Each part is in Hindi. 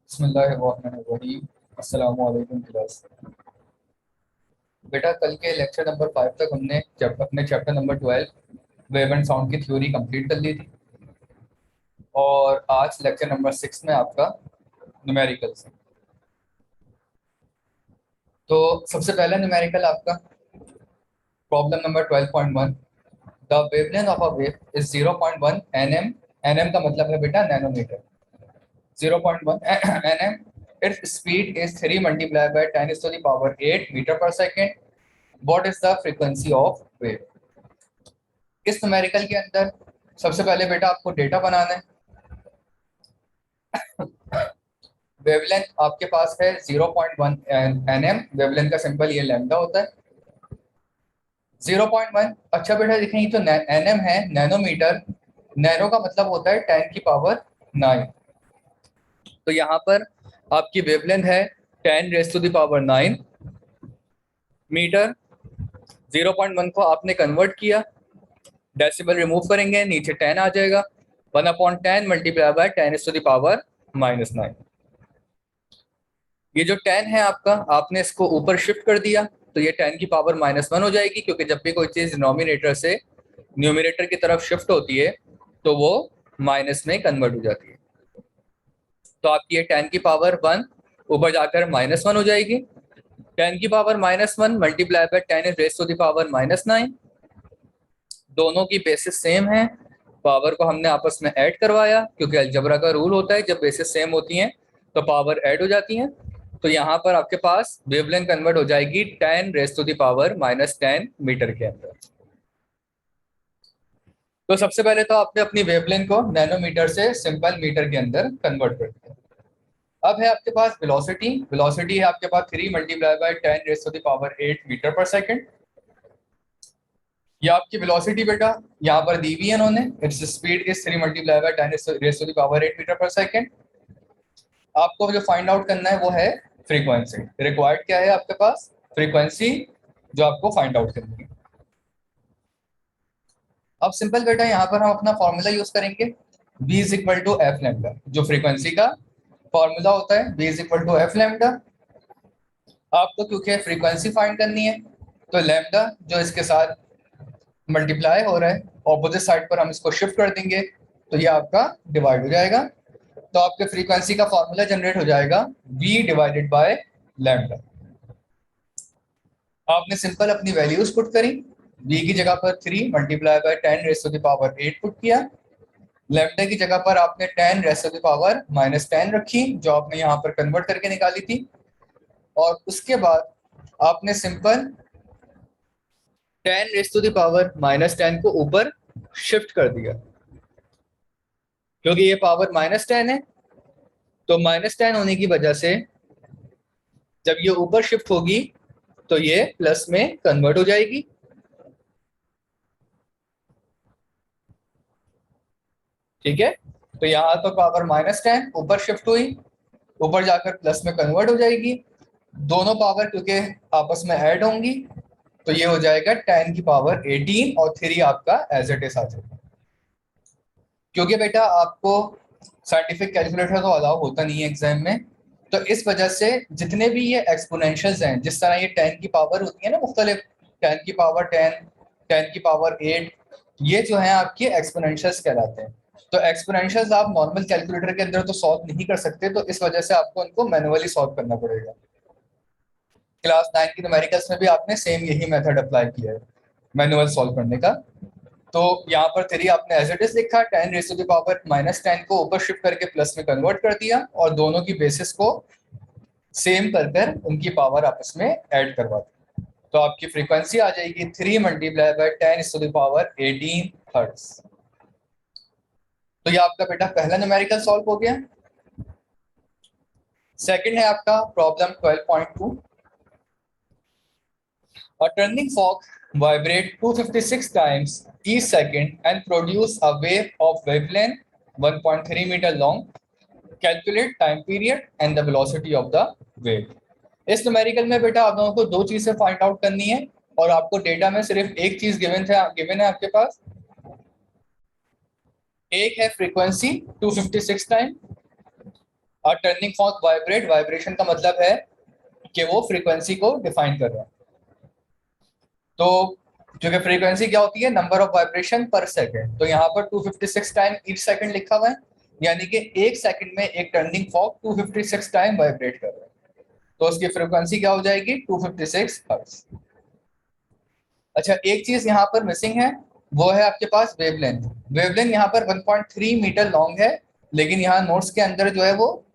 बिस्मिल्लाहिर्रहमानिर्रहीम। अस्सलामु अलैकुम क्लास। बेटा कल के लेक्चर नंबर 5 तक हमने अपने chapter number 12 wave and sound की थ्योरी कंप्लीट कर ली थी और आज लेक्चर नंबर 6 में आपका न्यूमेरिकल्स है। तो सबसे पहला न्यूमेरिकल आपका problem number 12.1। The wavelength of a wave is 0.1 nm। nm का मतलब है बेटा nanometre. 0.1 nm। Its speed is 3 multiplied by 10 to the power 8 meter per second. What is the frequency of wave? इस न्यूमेरिकल के अंदर सबसे पहले बेटा आपको डेटा बनाना है। वेवलेंथ आपके पास है 0.1 nm। वेवलेंथ का सिंबल ये लैम्डा होता है। 0.1 अच्छा बेटा देखें, ये तो nm है, नैनोमीटर। नैनो का मतलब होता है 10 की पावर 9। तो यहाँ पर आपकी वेवलेंथ है 10 raise to the power 9 metre. 0.1 को आपने कन्वर्ट किया, डेसिमल रिमूव करेंगे, नीचे 10 आ जाएगा। 1/10 multiply by 10 to the power -9। ये जो 10 है आपका, आपने इसको ऊपर शिफ्ट कर दिया तो ये 10 की पावर -1 हो जाएगी, क्योंकि जब भी कोई चीज़ डिनोमिनेटर से न्यूमरेटर की तरफ शिफ्ट होती है तो वो माइनस में कन्वर्ट हो जाती है। तो आपकी ये 10 की पावर 1 ऊपर जाकर -1 हो जाएगी। 10 की power -1 multiply by 10 raise to the power -9। दोनों की बेसिस सेम है, पावर को हमने आपस में ऐड करवाया, क्योंकि अलजबरा का रूल होता है जब बेसिस सेम होती हैं तो पावर ऐड हो जाती हैं। तो यहाँ पर आपके पास वेवलेंथ कन्वर्ट हो जाएगी 10 रेज़ टू द पावर -10 मीटर के अंदर। तो सबसे पहले तो आपने अपनी वेवलेंथ को नैनोमीटर से सिंपल मीटर के अंदर कन्वर्ट कर दिया। अब है आपके पास वेलोसिटी। वेलोसिटी है आपके पास 3 multiply by 10 raise to the power 8 metre per second. ये आपकी वेलोसिटी बेटा यहाँ पर दी हुई है इन्होंने। It's speed is 3 multiply by 10 raise to the power 8 metre per second. आपको जो फाइंड आउट करना है वो है फ्रीक्वेंसी। रिक्वायर्ड क्या है आपके पास? फ्रीक्वेंसी जो आपको फाइंड आउट करनी है। अब सिंपल बेटा यहाँ पर हम अपना फॉर्मूला यूज करेंगे, v is equal to F lambda. जो फ्रीक्वेंसी का फॉर्मूला होता है v is equal to F lambda. आपको क्योंकि फ्रीक्वेंसी फाइंड करनी है तो लैम्डा जो इसके साथ मल्टीप्लाई हो रहा है, ऑपोजिट साइड पर हम इसको शिफ्ट कर देंगे तो ये आपका डिवाइड हो जाएगा। तो आपके फ्रीक्वेंसी का फॉर्मूला जनरेट हो जाएगा v डिवाइडेड बाय लैम्डा। आपने सिंपल अपनी वैल्यूज पुट करी। v की जगह पर 3 multiply by 10 raise to the power 8 put किया। लैम्डा की जगह पर आपने 10 रेज़ टू द पावर -10 रखी, जो आपने यहाँ पर कन्वर्ट करके निकाली थी। और उसके बाद आपने simple 10 raise to the power -10 को ऊपर शिफ्ट कर दिया, क्योंकि ये पावर -10 है। तो -10 होने की वजह से जब ये ऊपर शिफ्ट होगी तो ये प्लस में कन्वर्ट हो जाएगी। ठीक है, तो यहाँ तो पावर -10 ऊपर शिफ्ट हुई, ऊपर जाकर प्लस में कन्वर्ट हो जाएगी। दोनों पावर क्योंकि आपस में ऐड होंगी तो ये हो जाएगा 10 की पावर 18 और 3 आपका एज इट इज आ जाएगा। क्योंकि बेटा आपको साइंटिफिक कैलकुलेटर तो अलाउ होता नहीं है एग्जाम में, तो इस वजह से जितने भी ये एक्सपोनेंशियल्स हैं, जिस तरह ये 10 की पावर होती है ना मुख्तलिफ, 10 की पावर 10, 10 की पावर 8, ये जो है आपके एक्सपोनेंशियल्स कहलाते हैं। तो एक्सपोनेंशियल्स आप नॉर्मल कैलकुलेटर के अंदर तो सॉल्व नहीं कर सकते, तो इस वजह से आपको उनको मैनुअली सॉल्व करना पड़ेगा। क्लास 9 की न्यूमेरिकल्स में भी आपने सेम यही मेथड अप्लाई किया है मैनुअल सॉल्व करने का। तो यहाँ पर 3 आपने एज इट इज लिखा, 10 रेज़ टू द पावर -10 को ऊपर शिफ्ट करके प्लस में कन्वर्ट कर दिया और दोनों की बेसिस को सेम कर कर उनकी पावर आपस में ऐड करवा दी। तो आपकी फ्रीक्वेंसी आ जाएगी 3 multiply by 10 to the power 18 hertz. तो ये आपका बेटा पहला न्यूमेरिकल सॉल्व हो गया। सेकंड है आपका problem 12.2। A turning fork vibrates 256 times each second and produce a wave of wavelength 1.3 meter long. Calculate time period and the velocity of the wave. इस न्यूमेरिकल में बेटा आप लोगों को दो चीजें फाइंड आउट करनी है और आपको डेटा में सिर्फ एक चीज गिवन है आपके पास। एक है फ्रीक्वेंसी 256 टाइम और टर्निंग फॉर्क वाइब्रेट, वाइब्रेशन का मतलब है कि वो फ्रीक्वेंसी को डिफाइन कर रहा है। तो क्योंकि फ्रीक्वेंसी क्या होती है, नंबर ऑफ वाइब्रेशन पर सेकंड, तो यहाँ पर 256 टाइम ईच सेकंड लिखा हुआ है, यानी कि एक सेकंड में एक टर्निंग फॉर्क 256 टाइम वाइब्रेट कर रहा है, तो उसकी फ्रीक्वेंसी क्या हो जाएगी, 256 हर्ट्ज। अच्छा, एक चीज यहाँ पर मिसिंग है, वो है आपके पास वेवलेंथ। वेवलेंथ यहाँ पर 1.3 मीटर लॉन्ग है, लेकिन यहाँ नोट्स के अंदर जो है वो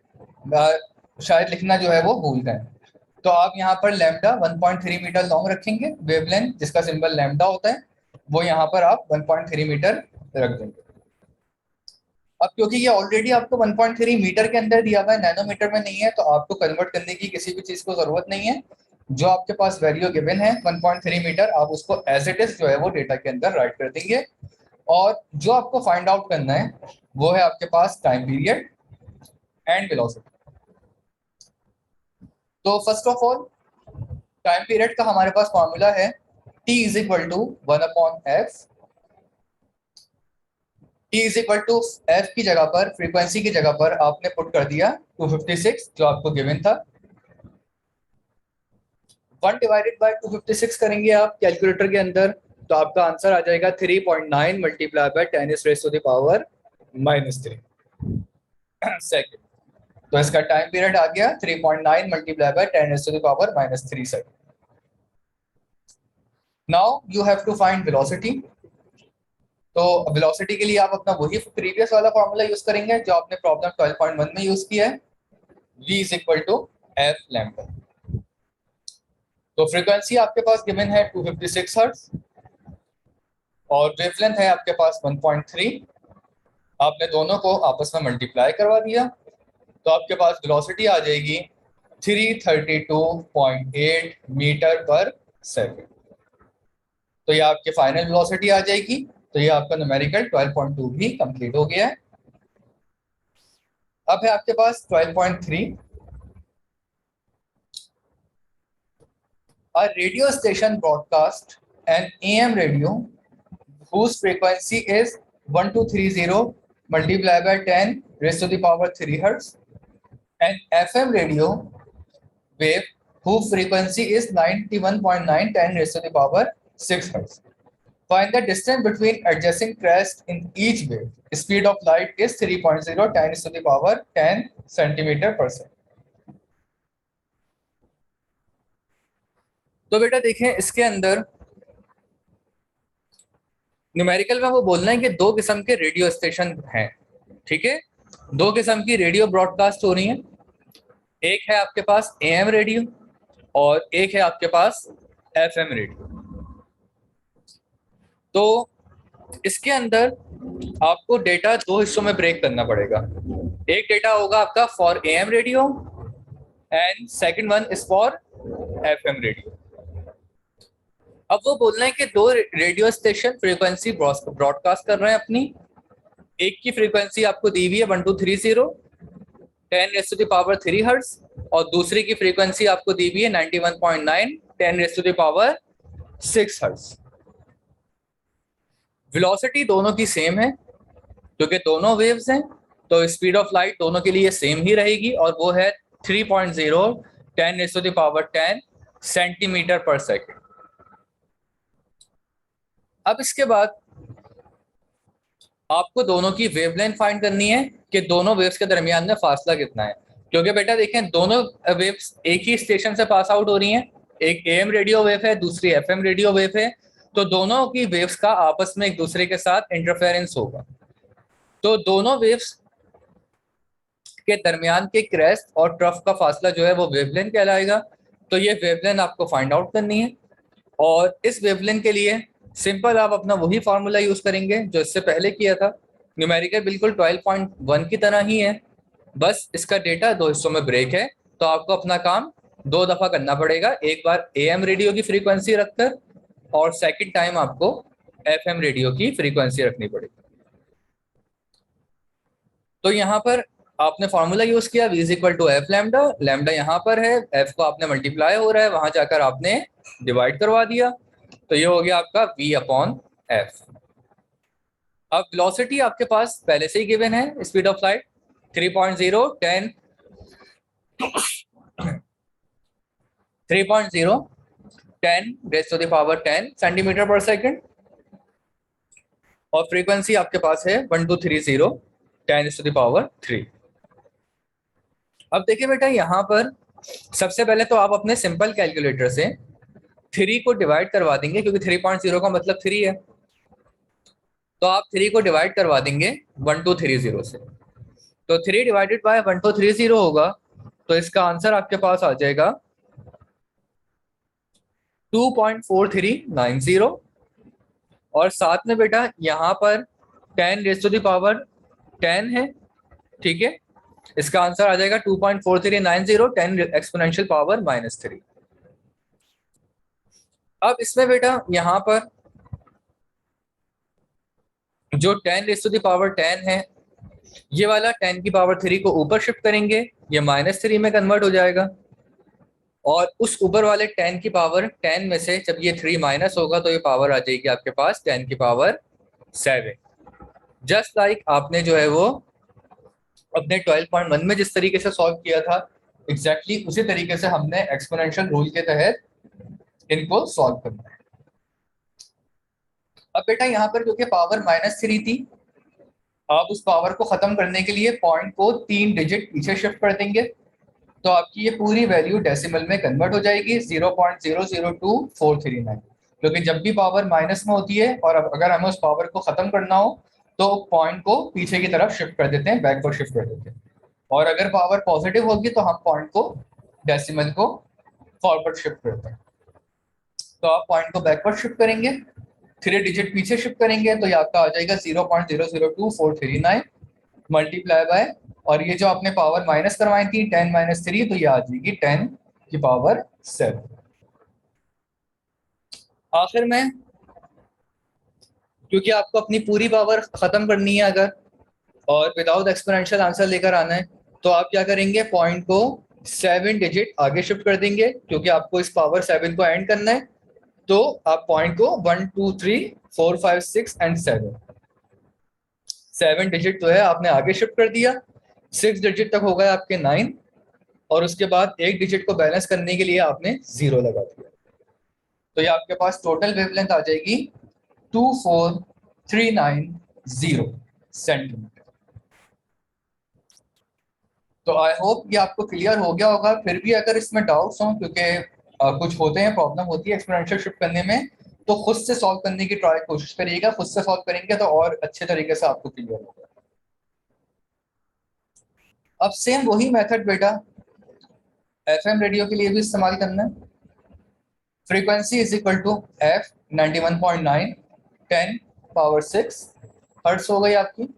शायद लिखना जो है वो भूल गए। तो आप यहाँ पर लैम्डा 1.3 मीटर लॉन्ग रखेंगे, वेवलेंथ जिसका सिंबल लैम्डा होता है वो यहाँ पर आप 1.3 मीटर रख देंगे। अब क्योंकि ये ऑलरेडी आपको 1.3 मीटर के अंदर दिया हुआ है, नैनोमीटर में नहीं है, तो आपको कन्वर्ट करने की किसी भी चीज को जरूरत नहीं है। जो आपके पास वैल्यू गिवन है 1.3 मीटर, आप उसको एज इट इज जो है वो डेटा के अंदर राइट कर देंगे। और जो आपको फाइंड आउट करना है वो है आपके पास टाइम पीरियड एंड वेलोसिटी। तो first of all time period का हमारे पास फॉर्मूला है t is equal to 1/f। t is equal to f की जगह पर, फ्रीक्वेंसी की जगह पर आपने पुट कर दिया 256 जो आपको गिवन था। 1 डिवाइडेड बाय 256 करेंगे आप कैलकुलेटर के अंदर, तो आपका आंसर आ जाएगा 3.9 multiply by 10 raise to the power -3 second. तो इसका टाइम पीरियड आ गया 3.9 multiply by 10 raise to the power -3 second. Now you have to find velocity. तो वेलोसिटी के लिए आप अपना वही प्रीवियस वाला फॉर्मूला यूज करेंगे जो आपने प्रॉब्लम 12.1 में यूज किया है, v is equal to F lambda. तो फ्रीक्वेंसी आपके पास गिवन है 256 हर्ट्ज और वेवलेंथ है आपके पास 1.3। आपने दोनों को आपस में मल्टीप्लाई करवा दिया, तो आपके पास वेलोसिटी आ जाएगी 332.8 मीटर पर सेकंड। तो ये आपकी फाइनल वेलोसिटी आ जाएगी। तो ये आपका न्यूमेरिकल 12.2 भी कंप्लीट हो गया है। अब है आपके पास 12.3। A radio station broadcast an AM radio whose frequency is 1230 multiplied by 10 raised to the power 3 hertz, and FM radio wave whose frequency is 91.910 raised to the power 6 hertz. Find the distance between adjacent crests in each wave. Speed of light is 3.0 10 raised to the power 10 centimeter per second. तो बेटा देखें इसके अंदर न्यूमेरिकल में वो बोलना है कि दो किस्म के रेडियो स्टेशन हैं, ठीक है। दो किस्म की रेडियो ब्रॉडकास्ट हो रही हैं, एक है आपके पास एएम रेडियो और एक है आपके पास एफएम रेडियो। तो इसके अंदर आपको डेटा दो हिस्सों में ब्रेक करना पड़ेगा। एक डेटा होगा आपका for am radio and second one is for FM radio. अब वो बोलना है कि दो रेडियो स्टेशन फ्रीक्वेंसी ब्रॉडकास्ट कर रहे हैं अपनी। एक की फ्रीक्वेंसी आपको दी हुई है 1230 10 raise to the power 3 hertz और दूसरी की फ्रीक्वेंसी आपको दी हुई है 91.9 10 raise to the power 6 hertz. Velocity दोनों की सेम है क्योंकि दोनों वेव्स हैं, तो स्पीड ऑफ लाइट दोनों के लिए सेम ही रहेगी और वो है 3.0 10 raise to the power 10 centimetre पर सेकेंड। अब इसके बाद आपको दोनों की वेवलेंथ फाइंड करनी है कि दोनों वेव्स के दरमियान में फासला कितना है, क्योंकि बेटा देखें दोनों वेव्स एक ही स्टेशन से पास आउट हो रही हैं। एक एएम रेडियो वेव है, दूसरी एफएम रेडियो वेव है, तो दोनों की वेव्स का आपस में एक दूसरे के साथ इंटरफेरेंस होगा। तो दोनों वेव्स के दरमियान के क्रेस्ट और ट्रफ का फासला जो है वो वेवलेंथ कहलाएगा। तो ये वेवलेंथ आपको फाइंड आउट करनी है और इस वेवलेंथ के लिए सिंपल आप अपना वही फार्मूला यूज करेंगे जो इससे पहले किया था। न्यूमेरिकल बिल्कुल 12.1 की तरह ही है, बस इसका डेटा दो हिस्सों में ब्रेक है। तो आपको अपना काम दो दफा करना पड़ेगा, एक बार एएम रेडियो की फ्रीक्वेंसी रखकर और सेकंड टाइम आपको एफएम रेडियो की फ्रीक्वेंसी रखनी पड़ेगी। तो यहाँ पर आपने फॉर्मूला यूज किया v is equal to F lambda. Lambda यहाँ पर है, एफ को आपने मल्टीप्लाई हो रहा है, वहां जाकर आपने डिवाइड करवा दिया, तो ये हो गया आपका v अपॉन एफ। अब वेलोसिटी आपके पास पहले से ही गिवन है, speed of light 3.0 10 3.0 10 raise to the power 10 centimetre पर सेकंड, और फ्रीक्वेंसी आपके पास है 1230 10 टू द पावर 3। अब देखिए बेटा, यहाँ पर सबसे पहले तो आप अपने सिंपल कैलकुलेटर से 3 को डिवाइड करवा देंगे, क्योंकि 3.0 का मतलब 3 है, तो आप 3 को डिवाइड करवा देंगे 1230 से। तो 3 डिवाइडेड बाय 1230 होगा, तो इसका आंसर आपके पास आ जाएगा 2.4390। और साथ में बेटा यहाँ पर 10 रेज़ टू द पावर 10 है, ठीक है, इसका आंसर आ जाएगा 2.4390 10 एक्सपोनेंशियल पावर -3। अब इसमें बेटा यहाँ पर जो 10 रेज़ टू द पावर 10 है, ये वाला 10 की पावर 3 को ऊपर शिफ्ट करेंगे, ये -3 में कन्वर्ट हो जाएगा, और उस ऊपर वाले 10 की पावर 10 में से जब ये 3 माइनस होगा तो ये पावर आ जाएगी आपके पास 10 की पावर 7। जस्ट लाइक आपने जो है वो अपने 12.1 में जिस तरीके से सॉल्व किया था, एग्जैक्टली उसी तरीके से हमने एक्सपोनेंशियल रूल के तहत इनको सॉल्व करना है। अब बेटा यहाँ पर क्योंकि पावर -3 थी, आप उस पावर को खत्म करने के लिए पॉइंट को 3 डिजिट पीछे शिफ्ट कर देंगे, तो आपकी ये पूरी वैल्यू डेसिमल में कन्वर्ट हो जाएगी 0.002439। क्योंकि जब भी पावर माइनस में होती है और अगर हमें उस पावर को खत्म करना हो तो पॉइंट को पीछे की तरफ शिफ्ट कर देते हैं, बैकवर्ड शिफ्ट कर देते हैं, और अगर पावर पॉजिटिव होगी तो हम पॉइंट को डेसिमल को फॉरवर्ड शिफ्ट करते हैं। तो आप पॉइंट को बैकवर्ड शिफ्ट करेंगे, 3 डिजिट पीछे शिफ्ट करेंगे, तो ये आपका आ जाएगा 0.002439 मल्टीप्लाई बाय, और ये जो आपने पावर माइनस करवाई थी 10 - 3, तो ये आ जाएगी 10 की पावर 7। आखिर में क्योंकि आपको अपनी पूरी पावर खत्म करनी है अगर, और विदाउट एक्सपोनेंशियल आंसर लेकर आना है, तो आप क्या करेंगे, पॉइंट को 7 डिजिट आगे शिफ्ट कर देंगे, क्योंकि आपको इस पावर 7 को एंड करना है। तो आप पॉइंट को 1 2 3 4 5 6 एंड 7 डिजिट जो है आपने आगे शिफ्ट कर दिया, 6 डिजिट तक हो गए आपके 9, और उसके बाद एक डिजिट को बैलेंस करने के लिए आपने 0 लगा दिया, तो ये आपके पास टोटल वेवलेंथ आ जाएगी 24390 सेंटीमीटर। तो आई होप ये आपको क्लियर हो गया होगा। फिर भी अगर इसमें डाउट्स हों, क्योंकि कुछ होते हैं, प्रॉब्लम होती है एक्सपोनेंशियल शिफ्ट करने में, तो खुद से सॉल्व करने की ट्राई कोशिश करिएगा, खुद से सॉल्व करेंगे तो और अच्छे तरीके से आपको क्लियर होगा। अब सेम वही मेथड बेटा एफएम रेडियो के लिए भी इस्तेमाल करना है। Frequency is equal to f 91.9 10 power 6 hertz हो गई आपकी,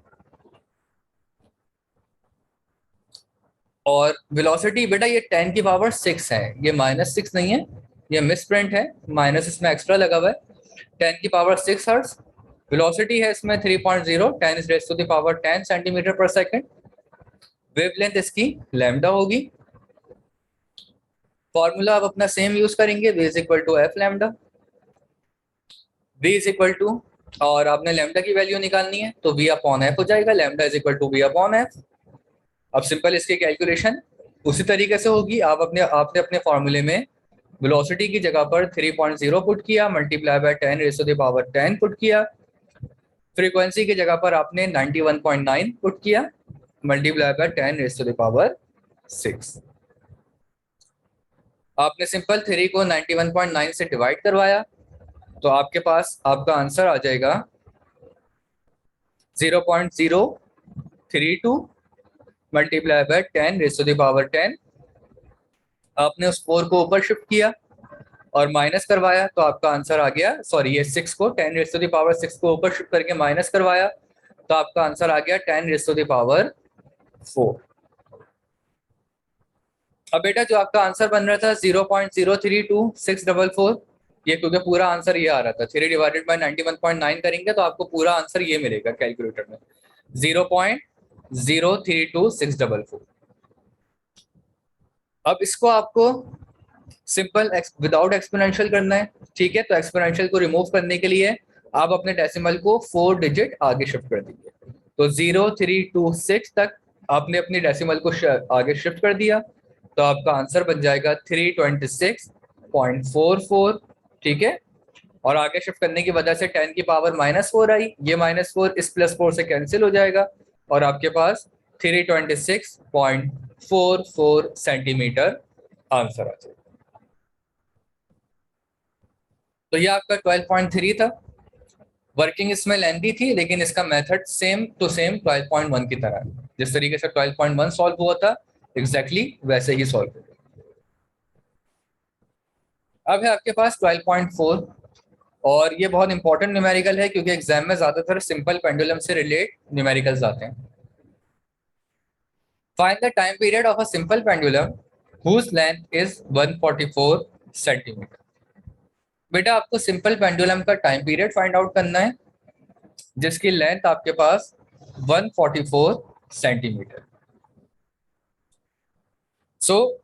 और वेलोसिटी बेटा ये 10 की पावर 6 है, ये -6 नहीं है, ये मिस प्रिंट है, माइनस इसमें एक्स्ट्रा लगा हुआ है। 10 की पावर 6 हर्ट्ज, वेलोसिटी है इसमें 3.0 10 raise to the power 10 centimetre पर सेकंड, वेवलेंथ इसकी लैम्डा होगी। फॉर्मूला आप अपना सेम यूज करेंगे, v is equal to F lambda, v is equal to, और आपने लैम्डा की वैल्यू निकालनी है तो v अपॉन एफ हो जाएगा, lambda is equal to v upon f. अब सिंपल इसकी कैलकुलेशन उसी तरीके से होगी, आपने अपने फॉर्मूले में वेलोसिटी की जगह पर 3.0 पुट किया, multiply by 10 raise to the power 10 put किया, फ्रीक्वेंसी की जगह पर आपने 91.9 पुट किया, multiply by 10 raise to the power 6। आपने सिंपल 3 को 91.9 से डिवाइड करवाया, तो आपके पास आपका आंसर आ जाएगा 0.032 multiply by 10 raise to the power 10। आपने उस 4 को ऊपर शिफ्ट किया और माइनस करवाया, तो आपका आंसर आ गया, सॉरी ये 6 को 10 रेज़ टू द पावर 6 को ऊपर शिफ्ट करके माइनस करवाया, तो आपका आंसर आ गया 10 रेज़ टू द पावर 4। अब बेटा जो आपका आंसर बन रहा था 0.032644, ये क्योंकि पूरा आंसर ये आ रहा था, 3 डिवाइडेड बाय 91.9 करेंगे तो आपको पूरा आंसर ये मिलेगा कैलकुलेटर में 0.032644। अब इसको आपको सिंपल विदाउट एक्सपोनेंशियल करना है, ठीक है, तो एक्सपोनेंशियल को रिमूव करने के लिए आप अपने डेसिमल को 4 डिजिट आगे शिफ्ट कर दीजिए, तो 0326 तक आपने अपनी डेसिमल को आगे शिफ्ट कर दिया, तो आपका आंसर बन जाएगा 326.44। ठीक है, और आगे शिफ्ट करने की वजह से 10 की पावर -4 आई, ये -4 इस +4 से कैंसिल हो जाएगा और आपके पास 326.44 सेंटीमीटर आंसर आ जाएगा। तो ये आपका 12.3 था। वर्किंग इसमें लेंथी थी, लेकिन इसका मेथड सेम टू सेम 12.1 की तरह है। जिस तरीके से 12.1 सॉल्व हुआ था एग्जैक्टली वैसे ही सॉल्व हुआ। अब है आपके पास 12.4, और ये बहुत इंपॉर्टेंट न्यूमेरिकल है क्योंकि एग्जाम में ज्यादातर सिंपल पेंडुलम से रिलेट न्यूमेरिकल्स आते हैं। Find the time period of a simple pendulum whose length is 144 centimetre. बेटा आपको सिंपल पेंडुलम का टाइम पीरियड फाइंड आउट करना है जिसकी लेंथ आपके पास 144 centimetre. So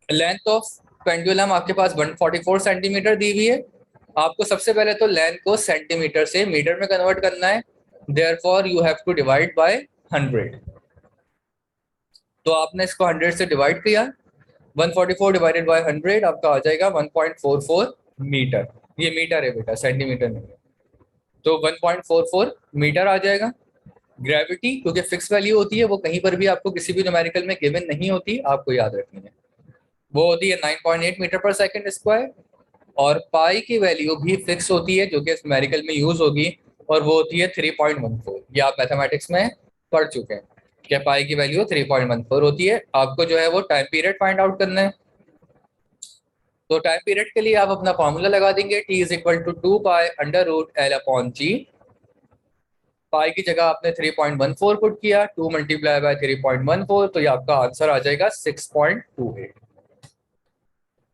length of pendulum आपके पास 144 सेंटीमीटर दी हुई है। आपको सबसे पहले तो लेंथ को सेंटीमीटर से मीटर में कन्वर्ट करना है, therefore you have to divide by 100। तो आपने इसको 100 से डिवाइड किया, 144 डिवाइडेड बाय 100 आपका आ जाएगा 1.44 मीटर। ये मीटर है बेटा, सेंटीमीटर नहीं है। तो 1.44 मीटर आ जाएगा। ग्रेविटी क्योंकि फिक्स वैल्यू होती है, वो कहीं पर भी आपको किसी भी न्यूमेरिकल में गिवन नहीं होती, आपको याद रखनी है। वो होती है 9.8 मीटर पर सेकंड स्क्वायर, और पाई की वैल्यू भी फिक्स होती है जो कि इस न्यूमेरिकल में यूज होगी, और वो होती है 3.14। ये आप मैथमेटिक्स में पढ़ चुके हैं कि पाई की वैल्यू 3.14 होती है। आपको जो है वो टाइम पीरियड फाइंड आउट करना है। तो टाइम पीरियड के लिए आप अपना फॉर्मूला लगा देंगे, t is equal to 2 pi under root L upon g. Pi की जगह आपने 3.14 पुट किया, 2 मल्टीप्लाई बाय 3.14, तो ये आपका आंसर आ जाएगा 6.28।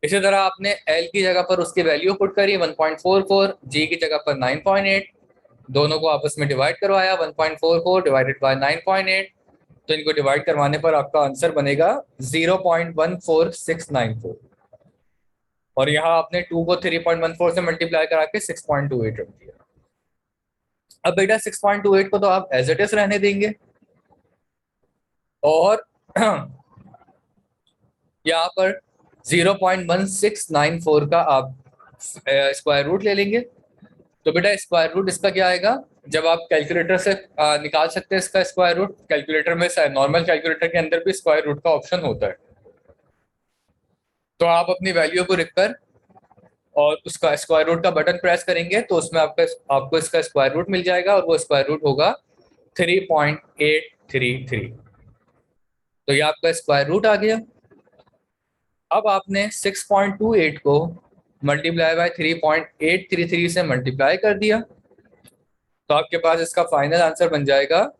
इसी तरह आपने L की जगह पर उसकी वैल्यू पुट करी 1.44, G की जगह पर 9.8, दोनों को आपस में डिवाइड करवाया, 1.44 डिवाइडेड बाय 9.8, तो इनको डिवाइड करवाने पर आपका आंसर बनेगा 0.14694, और यहाँ आपने 2 को 3.14 से मल्टीप्लाई करा के 6.28 रख दिया। अब बेटा 6.28 को तो आप एज इट इज रहने देंगे, और यहाँ पर 0.1694 का आप स्क्वायर रूट ले लेंगे। तो बेटा स्क्वायर रूट इसका क्या आएगा, जब आप कैलकुलेटर से निकाल सकते हैं इसका स्क्वायर रूट, कैलकुलेटर में नॉर्मल कैलकुलेटर के अंदर भी स्क्वायर रूट का ऑप्शन होता है, तो आप अपनी वैल्यू को लिखकर और उसका स्क्वायर रूट का बटन प्रेस करेंगे तो उसमें आपको इसका स्क्वायर रूट मिल जाएगा, और वो स्क्वायर रूट होगा 3.833। तो ये आपका स्क्वायर रूट आ गया। अब आपने 6.28 को मल्टीप्लाई बाय 3.833 से मल्टीप्लाई कर दिया, तो आपके पास इसका फाइनल आंसर बन जाएगा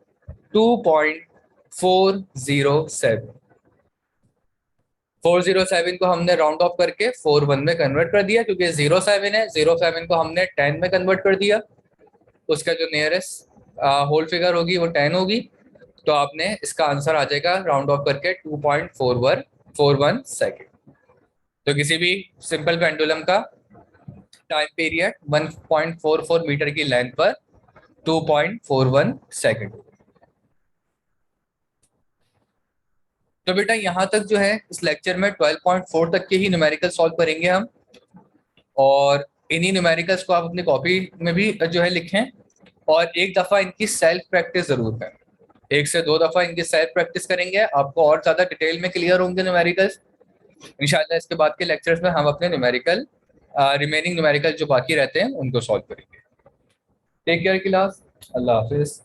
2.407। 407 को हमने राउंड ऑफ करके 41 में कन्वर्ट कर दिया, क्योंकि 07 है, 07 को हमने 10 में कन्वर्ट कर दिया, उसका जो नियरेस्ट होल फिगर होगी वो 10 होगी, तो आपने इसका आंसर आ जाएगा राउंड ऑफ करके 2.41 सेकेंड। तो किसी भी सिंपल पेंडुलम का टाइम पीरियड 1.44 मीटर की लेंथ पर 2.41 सेकेंड। तो बेटा यहाँ तक जो है इस लेक्चर में 12.4 तक के ही न्यूमेरिकल सॉल्व करेंगे हम, और इन्हीं न्यूमेरिकल्स को आप अपनी कॉपी में भी जो है लिखें, और एक दफ़ा इनकी सेल्फ प्रैक्टिस ज़रूर करें। 1 से 2 दफ़ा इनकी सेल्फ प्रैक्टिस करेंगे, आपको और ज़्यादा डिटेल में क्लियर होंगे न्यूमेरिकल्स। इंशाल्लाह इसके बाद के लेक्चर्स में हम अपने न्यूमेरिकल रिमेनिंग न्यूमेरिकल जो बाकी रहते हैं उनको सॉल्व करेंगे। टेक केयर क्लास, अल्लाह हाफिज़।